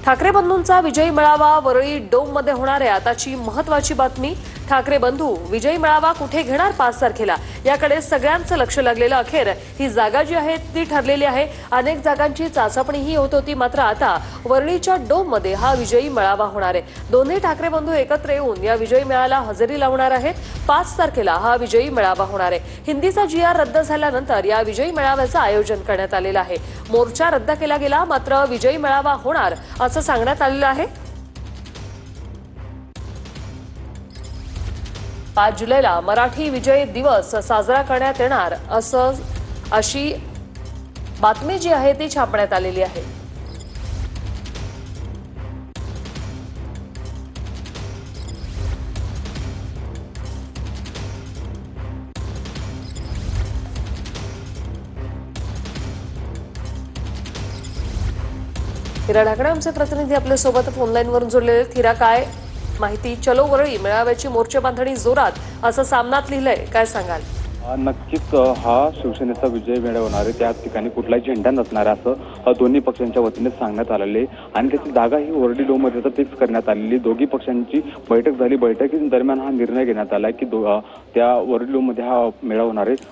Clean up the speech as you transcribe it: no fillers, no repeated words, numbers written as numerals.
ठाकरे बंधूंचा विजयी मेळावा वरळी डोममध्ये होणार आहे। आताची महत्त्वाची बातमी, ठाकरे बंधू विजयी मेळावा कुठे घेणार 5 तारखेला याकडे सगळ्यांचं लक्ष लागलेलं। अखेर ही जागा जी आहे ती ठरलेली आहे। अनेक जागांची चाचपणीही होत होती, मात्र आता वरळीच्या डोममध्ये हा विजयी मेळावा होणार आहे। दोन्ही ठाकरे बंधू एकत्र येऊन या विजयी मेळाव्याला हजेरी लावणार आहेत। 5 तारखेला हा विजयी मेळावा होणार आहे। हिंदीचा GR रद्द झाल्यानंतर या विजयी मेळाव्याचं आयोजन करण्यात आलेलं आहे। मोर्चा रद्द केला गेला, मात्र विजयी मेळावा होणार असं सांगण्यात आलेलं आहे। 5 जुलैला मराठी विजय दिवस साजरा करण्यात येणार अशी बातमी जी आहे ती छापण्यात आलेली आहे। हिरा ढाकणे आमचे प्रतिनिधी आपल्या सोबत फोनलाईन वरून जोडलेले आहेत। हिरा, काय माहिती? चलो वरळी मेळाव्याची मोर्चे बांधणी जोरात असं सामनात लिहिलंय, काय सांगाल? नक्कीच हा शिवसेनेचा विजय मेळावा होणार आहे। त्या ठिकाणी कुठलाही झेंडा नसणार असं दोन्ही पक्षांच्या वतीने सांगण्यात आलेले आणि त्याची जागा ही वरळी डोममध्ये फिक्स करण्यात आलेली। दोघी पक्षांची बैठक झाली। बैठकीदरम्यान हा निर्णय घेण्यात आला की त्या वरळी डोममध्ये हा मेळावा होणार आहे।